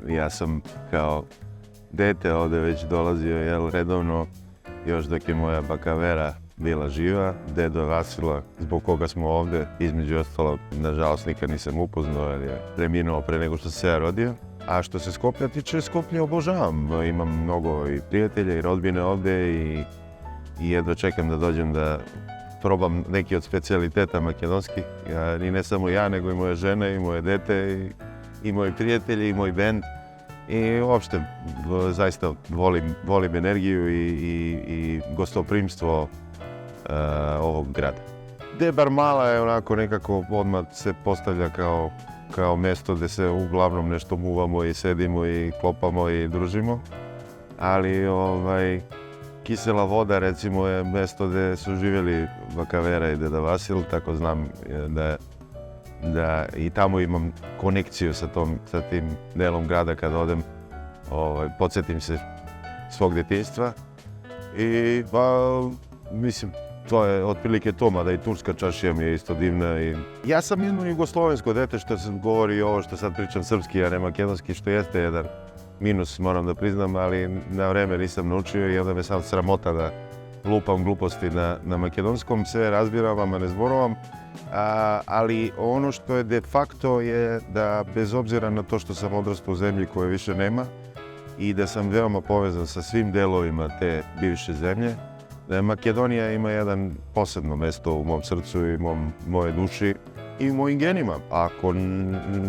Ja sam kao dete ovdje već dolazio redovno, još dok je moja baka Vera bila živa, dedo Vasila, zbog koga smo ovdje, između ostalo, nažalost nikad nisam upoznao jer je preminuo pre nego što se ja rodio. A što se Skoplja tiče, Skoplje obožavam. Imam mnogo i prijatelja i rodbine ovdje i jedva čekam da dođem da probam neki od specijaliteta makedonskih. I ne samo ja, nego i moja žena i moje dete i moji prijatelji i moj bend. I uopšte, zaista volim energiju i gostoprimstvo ovog grada. Debar Mala je onako nekako odmah se postavlja kao mjesto gdje se uglavnom nešto muvamo i sedimo i klopamo i družimo. Ali Kisela voda recimo je mjesto gdje su živjeli baka Vera i deda Vasil, tako znam da i tamo imam konekciju sa tim delom grada kad odem. Podsjetim se svog djetinjstva i mislim to je otprilike to, mada i turska čašija mi je isto divna. Ja sam jedno jugoslovensko dete što se govori ovo što sad pričam srpski, a ne makedonski, što jeste jedan minus, moram da priznam, ali na vreme nisam naučio i onda me sam sramota da lupam gluposti na makedonskom, sve razbiram, a ne zborovam. Ali ono što je de facto je da bez obzira na to što sam odrastao u zemlji koje više nema i da sam veoma povezan sa svim delovima te bivše zemlje, da Makedonija ima jedan posebno mesto u mom srcu i moje duši i mojim genima. Ako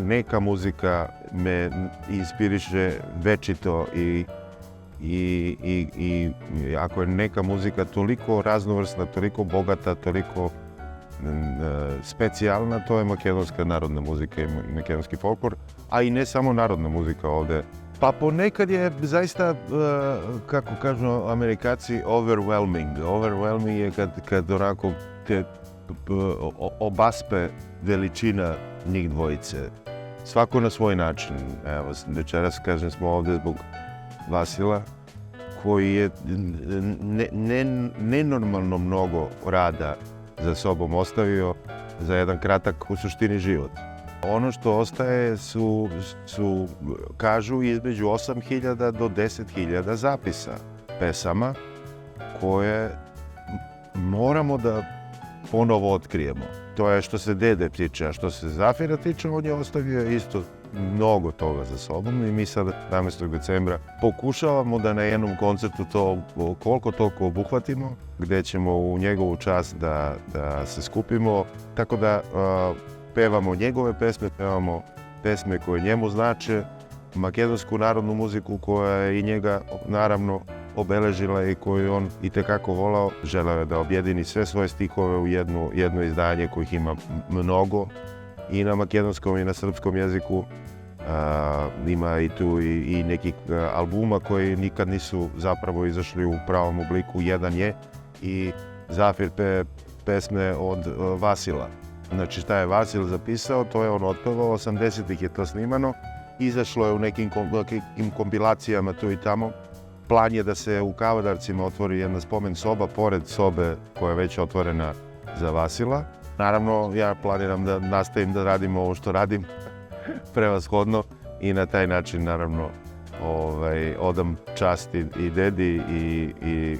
neka muzika me inspiriše večito i ako je neka muzika toliko raznovrsna, toliko bogata, toliko specijalna, to je makedonska narodna muzika i makedonski folklor, a i ne samo narodna muzika ovdje. Pa ponekad je zaista, kako kažu Amerikaci, overwhelming. Overwhelming je kad onako te obaspe veličina njih dvojice. Svako na svoj način. Evo, večeras kažem smo ovdje zbog Vasila, koji je nenormalno mnogo rada za sobom ostavio za jedan kratak u suštini život. Ono što ostaje su kažu, između 8.000 do 10.000 zapisa pesama koje moramo da ponovo otkrijemo. To je što se dede tiče, a što se Zafira tiče, on je ostavio isto mnogo toga za sobom i mi sad 17. decembra pokušavamo da na jednom koncertu to koliko toliko obuhvatimo, gdje ćemo u njegovu čast da se skupimo, tako da pevamo njegove pesme, pevamo pesme koje njemu znače, makedonsku narodnu muziku koja je i njega naravno obeležila i koju on itekako volao. Želeo je da objedini sve svoje stihove u jedno izdanje kojih ima mnogo i na makedonskom i na srpskom jeziku. Ima i tu i nekih albuma koji nikad nisu zapravo izašli u pravom obliku. Jedan je i Zafir pesme od Vasila. Znači šta je Vasil zapisao, to je on otpevao, 80-ih je to snimano, izašlo je u nekim kompilacijama tu i tamo. Plan je da se u Kavadarcima otvori jedna spomen soba, pored sobe koja je već otvorena za Vasila. Naravno, ja planiram da nastavim da radim ovo što radim prevashodno i na taj način naravno odam čast i dedi i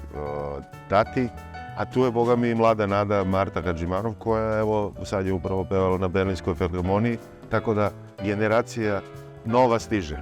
tati. A tu je, boga mi, mlada nada Marta Hadžimanov koja evo sad je upravo pevala na Berlinskoj filharmoniji, tako da generacija nova stiže.